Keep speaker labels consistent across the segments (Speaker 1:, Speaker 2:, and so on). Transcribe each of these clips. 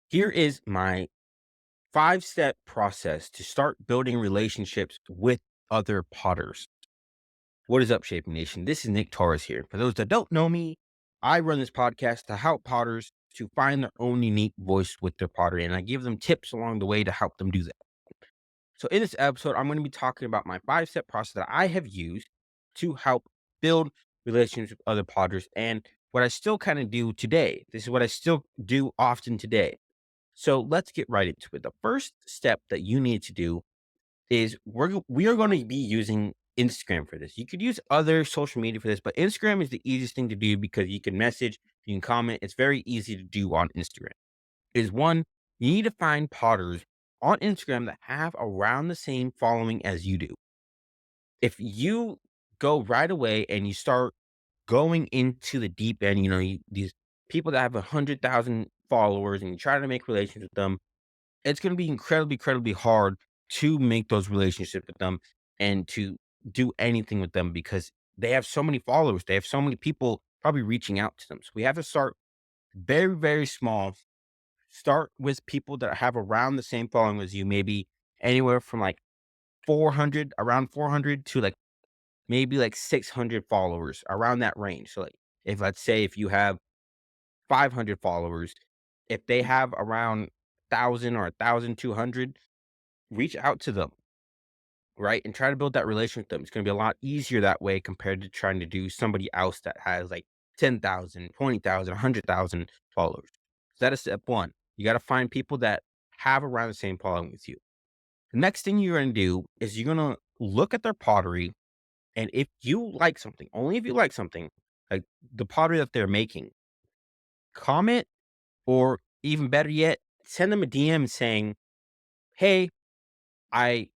Speaker 1: Here is my 5-step process to start building relationships with other potters. What is up, Shaping Nation? This is Nick Torres here. For those that don't know me, I run this podcast to help potters to find their own unique voice with their pottery, and I give them tips along the way to help them do that. So, in this episode, I'm going to be talking about my 5-step process that I have used to help build relationships with other potters and what I still kind of do today. This is what I still do often today. So let's get right into it. The first step that you need to do is we are going to be using Instagram for this. You could use other social media for this, but Instagram is the easiest thing to do because you can message, you can comment. It's very easy to do on Instagram. Is one, you need to find potters on Instagram that have around the same following as you do. If you go right away and you start going into the deep end, these people that have 100,000 followers and you try to make relations with them, it's gonna be incredibly, incredibly hard to make those relationships with them and to do anything with them because they have so many followers. They have so many people probably reaching out to them. So we have to start very, very small. Start with people that have around the same following as you, maybe anywhere from like 400, around 400 to like maybe like 600 followers around that range. So like if let's say if you have 500 followers, if they have around 1,000 or 1,200, reach out to them, right? And try to build that relation with them. It's going to be a lot easier that way compared to trying to do somebody else that has like 10,000, 20,000, 100,000 followers. So that is step one. You got to find people that have around the same following with you. The next thing you're going to do is you're going to look at their pottery. And if you like something, only if you like something, like the pottery that they're making, comment or even better yet, send them a DM saying, "Hey, I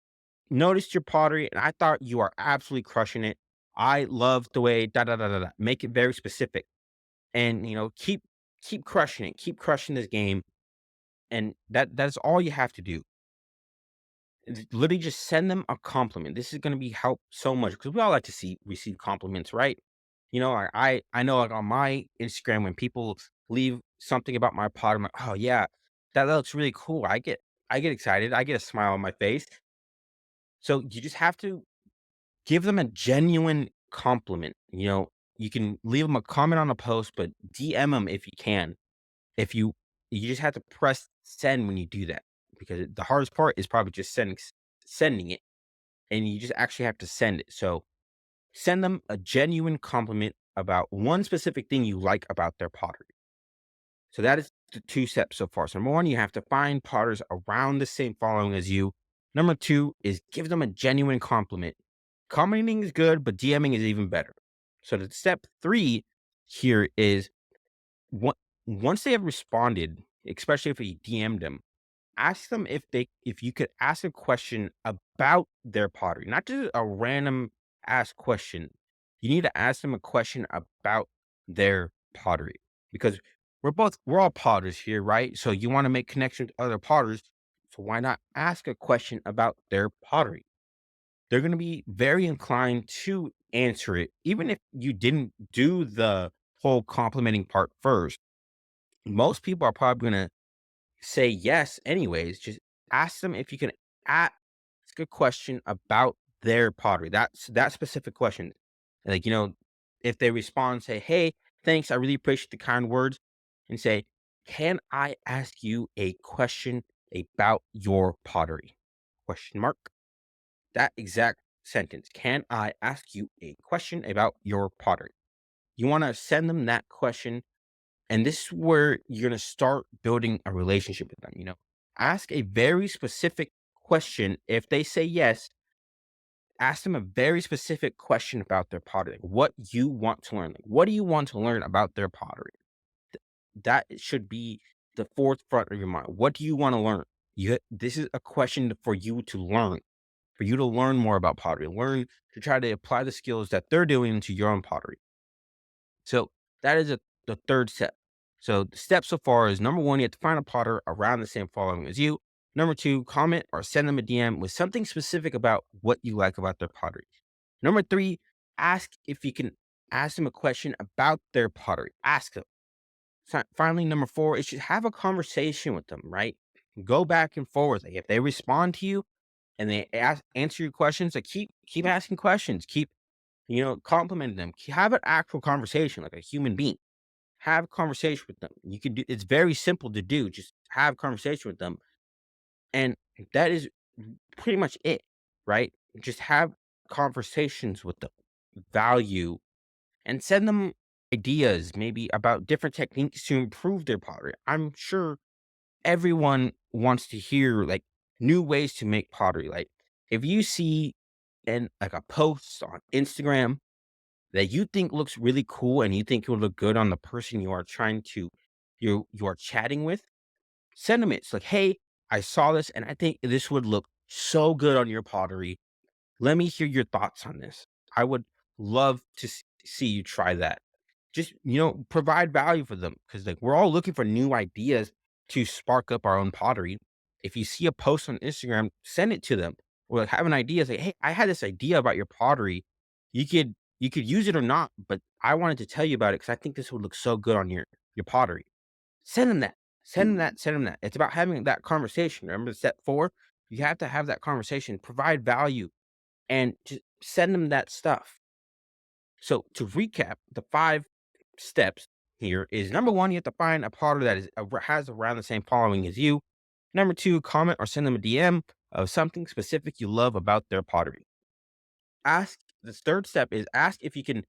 Speaker 1: noticed your pottery and I thought you are absolutely crushing it. I love the way da da da da da." Make it very specific and keep crushing it. Keep crushing this game. And that's all you have to do. Literally just send them a compliment. This is gonna be help so much because we all like to see receive compliments, right? I know like on my Instagram when people leave something about my pot, I'm like, oh yeah, that looks really cool. I get excited. I get a smile on my face. So you just have to give them a genuine compliment. You can leave them a comment on a post, but DM them if you can. If you just have to press send when you do that because the hardest part is probably just sending it, and you just actually have to send it. So send them a genuine compliment about one specific thing you like about their pottery. So that is the 2 steps so far. So number 1, you have to find potters around the same following as you. Number 2 is give them a genuine compliment. Commenting is good, but DMing is even better. So the step 3 here is on once they have responded, especially if you DM'd them, ask them if you could ask a question about their pottery, not just a random ask question. You need to ask them a question about their pottery because we're all potters here, right? So you want to make connections with other potters. So why not ask a question about their pottery? They're going to be very inclined to answer it, even if you didn't do the whole complimenting part first. Most people are probably going to say yes anyways. Just ask them if you can ask a question about their pottery. That's that specific question. Like, if they respond, say, "Hey, thanks. I really appreciate the kind words." And say, "Can I ask you a question about your pottery?" Question mark. That exact sentence. Can I ask you a question about your pottery? You want to send them that question, and this is where you're going to start building a relationship with them. Ask a very specific question. If they say yes, ask them a very specific question about their pottery. Like what you want to learn. Like, what do you want to learn about their pottery? That should be the forefront of your mind. What do you want to learn? This is a question for you to learn, for you to learn more about pottery, learn to try to apply the skills that they're doing into your own pottery. So that is the third step. So the step so far is number 1, you have to find a potter around the same following as you. Number 2, comment or send them a DM with something specific about what you like about their pottery. Number 3, ask if you can ask them a question about their pottery. Ask them. finally, number 4 is just have a conversation with them, right? Go back and forth. Like, if they respond to you and they answer your questions, like, keep asking questions, keep, complimenting them. Have an actual conversation like a human being. Have a conversation with them. You can do it's very simple to do. Just have a conversation with them. And that is pretty much it, right? Just have conversations with them, value, and send them ideas maybe about different techniques to improve their pottery. I'm sure everyone wants to hear like new ways to make pottery. Like if you see like a post on Instagram that you think looks really cool and you think it will look good on the person you are trying to you are chatting with, send them it. It's like, hey, I saw this and I think this would look so good on your pottery. Let me hear your thoughts on this. I would love to see you try that. Just, provide value for them because like we're all looking for new ideas to spark up our own pottery. If you see a post on Instagram, send it to them or like have an idea. Say, hey, I had this idea about your pottery. You could use it or not, but I wanted to tell you about it because I think this would look so good on your pottery. Send them that. Send them that. Send them that. It's about having that conversation. Remember step 4? You have to have that conversation, provide value, and just send them that stuff. So to recap, the 5 steps here is number 1, you have to find a potter that has around the same following as you. Number 2, comment or send them a DM of something specific you love about their pottery. The third step is ask if you can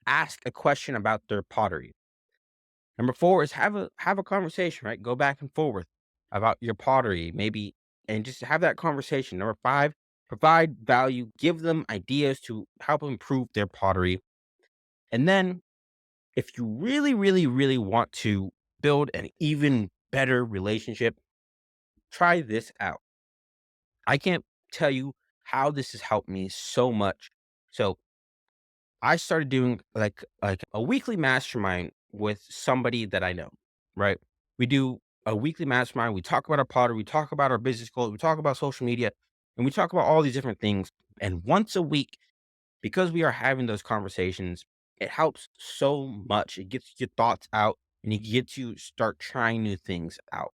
Speaker 1: ask a question about their pottery. Number 4 is have a conversation, right? Go back and forth about your pottery, maybe, and just have that conversation. Number 5, provide value, give them ideas to help improve their pottery. And then if you really, really, really want to build an even better relationship, try this out. I can't tell you how this has helped me so much. So I started doing like a weekly mastermind with somebody that I know, right? We do a weekly mastermind. We talk about our pottery, we talk about our business goals, we talk about social media, and we talk about all these different things. And once a week, because we are having those conversations, it helps so much. It gets your thoughts out and you get to start trying new things out.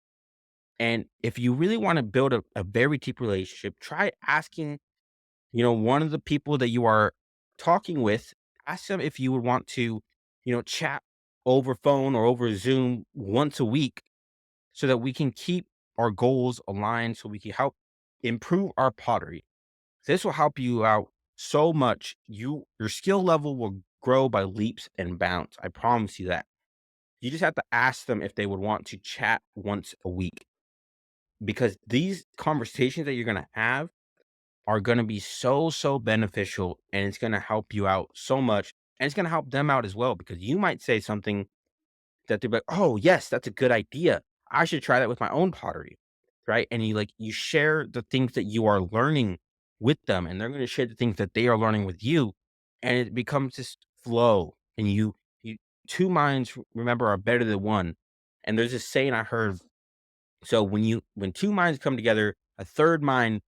Speaker 1: And if you really want to build a very deep relationship, try asking, one of the people that you are talking with, ask them if you would want to, chat over phone or over Zoom once a week so that we can keep our goals aligned so we can help improve our pottery. This will help you out so much. Your skill level will grow by leaps and bounds. I promise you that. You just have to ask them if they would want to chat once a week because these conversations that you're going to have are going to be so beneficial and it's going to help you out so much and it's going to help them out as well because you might say something that they're like, "Oh, yes, that's a good idea. I should try that with my own pottery." Right? And you share the things that you are learning with them and they're going to share the things that they are learning with you and it becomes this flow and you two minds remember are better than one. And there's this saying I heard, so when two minds come together, a third mind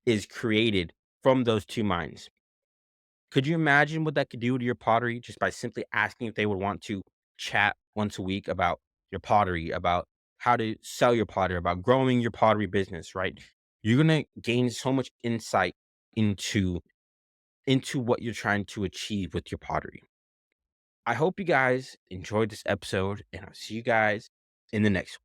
Speaker 1: is created from those two minds. Could you imagine what that could do to your pottery just by simply asking if they would want to chat once a week about your pottery, about how to sell your pottery, about growing your pottery business, right? You're gonna gain so much insight into what you're trying to achieve with your pottery. I hope you guys enjoyed this episode, and I'll see you guys in the next one.